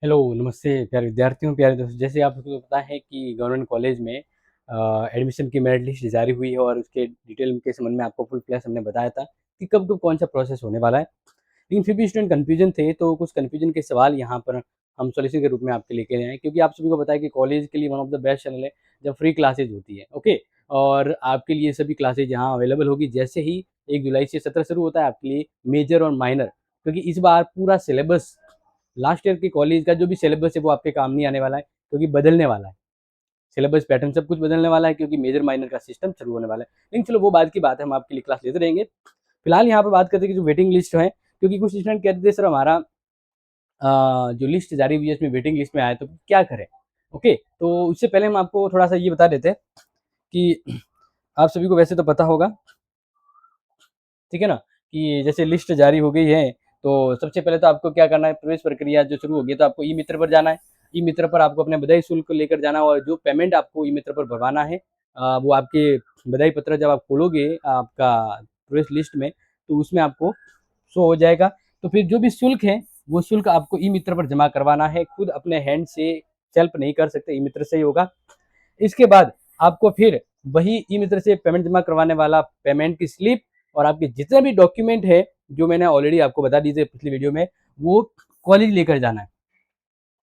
Hello, नमस्ते प्यारे विद्यार्थियों, प्यारे दोस्तों। जैसे आप सबको पता है कि गवर्नमेंट कॉलेज में एडमिशन की मेरिट लिस्ट जारी हुई है और उसके डिटेल के संबंध में आपको फुल क्लास हमने बताया था कि कब-कब कौन-सा प्रोसेस होने वाला है। लेकिन फिर भी स्टूडेंट कन्फ्यूजन थे, तो कुछ कन्फ्यूजन के सवाल यहाँ पर हम सॉल्यूशन के रूप में आपके लेके आए हैं, क्योंकि आप सभी को पता है कि कॉलेज के लिए one of the best channel है जब फ्री क्लासेज होती है, ओके? और आपके लिए सभी क्लासेज यहाँ अवेलेबल होगी जैसे ही 1 जुलाई से सत्र शुरू होता है आपके लिए मेजर और माइनर, क्योंकि इस बार पूरा सिलेबस लास्ट ईयर के कॉलेज का जो भी सिलेबस है वो आपके काम नहीं आने वाला है, क्योंकि बदलने वाला है। सिलेबस पैटर्न सब कुछ बदलने वाला है, क्योंकि मेजर माइनर का सिस्टम शुरू होने वाला है। लेकिन चलो वो बाद की बात है, हम आपके लिए क्लास लेते रहेंगे। फिलहाल यहाँ पर बात करते हैं कि जो वेटिंग लिस्ट है, क्योंकि कुछ स्टूडेंट कहते थे सर हमारा जो लिस्ट जारी हुई है इसमें वेटिंग लिस्ट में आया तो क्या करें? ओके, तो उससे पहले हम आपको थोड़ा-सा ये बता देते हैं कि आप सभी को वैसे तो पता होगा, ठीक है ना? कि जैसे लिस्ट जारी हो गई है, तो सबसे पहले तो आपको क्या करना है, प्रवेश प्रक्रिया जो शुरू होगी तो आपको ई-मित्र पर जाना है। ई-मित्र पर आपको अपने बधाई शुल्क लेकर जाना है और जो पेमेंट आपको ई-मित्र पर भरवाना है वो आपके बधाई पत्र जब आप खोलोगे आपका प्रवेश लिस्ट में, तो उसमें आपको शो हो जाएगा। तो फिर जो भी शुल्क है, वो शुल्क आपको ई-मित्र पर जमा करवाना है। खुद अपने हैंड से सेल्फ नहीं कर सकते, ई-मित्र से ही होगा। इसके बाद आपको फिर वही ई-मित्र से पेमेंट जमा करवाने वाला पेमेंट की स्लिप और आपके जितने भी डॉक्यूमेंट है, जो मैंने ऑलरेडी आपको बता दिए थे पिछली वीडियो में, वो कॉलेज लेकर जाना है।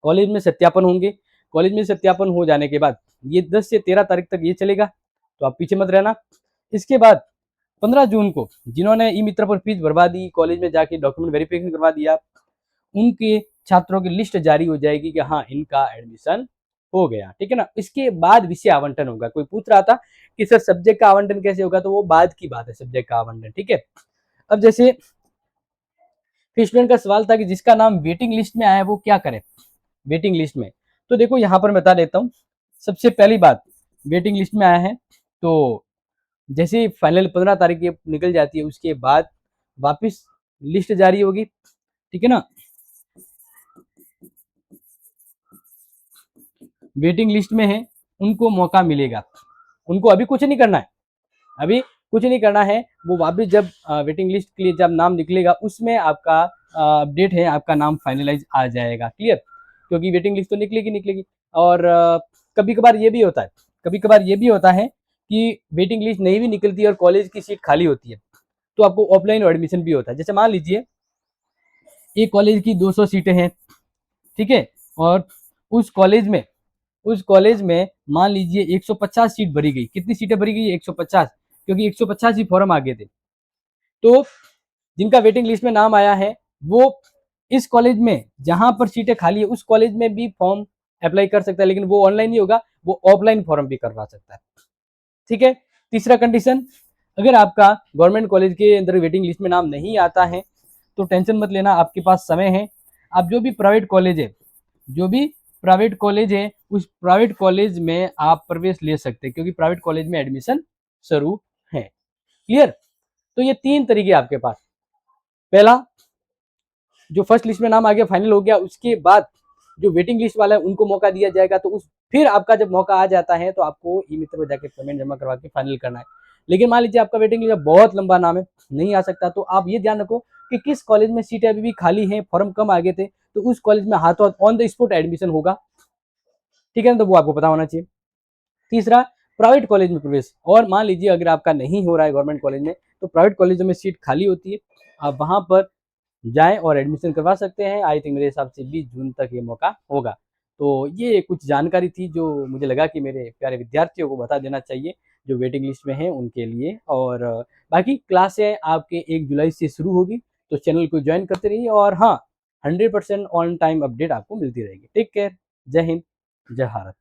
कॉलेज में सत्यापन होंगे। कॉलेज में सत्यापन हो जाने के बाद ये 10 से 13 तारीख तक ये चलेगा, तो आप पीछे मत रहना। इसके बाद 15 जून को जिन्होंने ई-मित्र पर फीस भरवा दी, कॉलेज में जाके डॉक्यूमेंट वेरिफिकेशन करवा दिया, उनके छात्रों की लिस्ट जारी हो जाएगी कि हाँ, इनका एडमिशन हो गया, ठीक है ना? इसके बाद विषय आवंटन होगा। कोई पूछ रहा था कि सर सब्जेक्ट का आवंटन कैसे होगा? तो वो बाद की बात है सब्जेक्ट का आवंटन, ठीक है? अब जैसे फिर स्टूडेंट का सवाल था कि जिसका नाम वेटिंग लिस्ट में आया है वो क्या करे? वेटिंग लिस्ट में, तो देखो यहाँ पर मैं बता देता हूँ। सबसे पहली बात, वेटिंग लिस्ट में आया है, तो जैसे ही फाइनल 15 तारीख ये निकल जाती है, उसके बाद वापस लिस्ट जारी होगी, ठीक है ना? वेटिंग लिस्ट में है, उनको मौका मिलेगा। उनको अभी कुछ नहीं करना है, अभी कुछ नहीं करना है। वो वापस जब वेटिंग लिस्ट के लिए जब नाम निकलेगा, उसमें आपका अपडेट है, आपका नाम फाइनलाइज आ जाएगा, क्लियर? क्योंकि वेटिंग लिस्ट तो निकलेगी निकलेगी। और कभी कभार ये भी होता है, कभी कभार ये भी होता है कि वेटिंग लिस्ट नहीं भी निकलती है और कॉलेज की सीट खाली होती है, तो आपको ऑफलाइन एडमिशन भी होता है। जैसे मान लीजिए एक कॉलेज की 200 सीटें हैं, ठीक है? और उस कॉलेज में उस कॉलेज में मान लीजिए 150 सीट भरी गई। कितनी सीटें भरी गई? 150, क्योंकि 150 ही फॉर्म आ गए थे। तो जिनका वेटिंग लिस्ट में नाम आया है, वो इस कॉलेज में जहां पर सीटें खाली है उस कॉलेज में भी फॉर्म अप्लाई कर सकता है, लेकिन वो ऑनलाइन नहीं होगा, वो ऑफलाइन फॉर्म भी करवा सकता है, ठीक है? तीसरा कंडीशन, अगर आपका गवर्नमेंट कॉलेज के अंदर वेटिंग लिस्ट में नाम नहीं आता है, तो टेंशन मत लेना, आपके पास समय है। आप जो भी प्राइवेट कॉलेज है, जो भी प्राइवेट कॉलेज है, उस प्राइवेट कॉलेज में आप प्रवेश ले सकते हैं, क्योंकि प्राइवेट कॉलेज में एडमिशन शुरू है, क्लियर? तो ये 3 तरीके आपके पास। पहला, जो फर्स्ट लिस्ट में नाम आ गया, फाइनल हो गया, उसके बाद जो वेटिंग लिस्ट वाला है उनको मौका दिया जाएगा। तो उस फिर आपका जब मौका आ जाता है तो आपको ई मित्र में जाके पेमेंट जमा करवा के फाइनल करना है। लेकिन मान लीजिए आपका वेटिंग लिस्ट बहुत लंबा नाम है, नहीं आ सकता, तो आप ये ध्यान रखो कि किस कॉलेज में सीटें अभी भी खाली हैं, फॉर्म कम आ गए थे, तो उस कॉलेज में हाथों हाथ ऑन द स्पॉट एडमिशन होगा, ठीक है ना? तो वो आपको पता होना चाहिए। तीसरा, प्राइवेट कॉलेज में प्रवेश, और मान लीजिए अगर आपका नहीं हो रहा है गवर्नमेंट कॉलेज में, तो प्राइवेट कॉलेजों में सीट खाली होती है, आप वहां पर जाएँ और एडमिशन करवा सकते हैं। आई थिंक मेरे हिसाब से 20 जून तक ये मौका होगा। तो ये कुछ जानकारी थी जो मुझे लगा कि मेरे प्यारे विद्यार्थियों को बता देना चाहिए, जो वेटिंग लिस्ट में हैं उनके लिए। और बाकी क्लासें आपके 1 जुलाई से शुरू होगी, तो चैनल को जॉइन करते रहिए और हाँ, 100% ऑन टाइम अपडेट आपको मिलती रहेगी। टेक केयर, जय हिंद, जय भारत।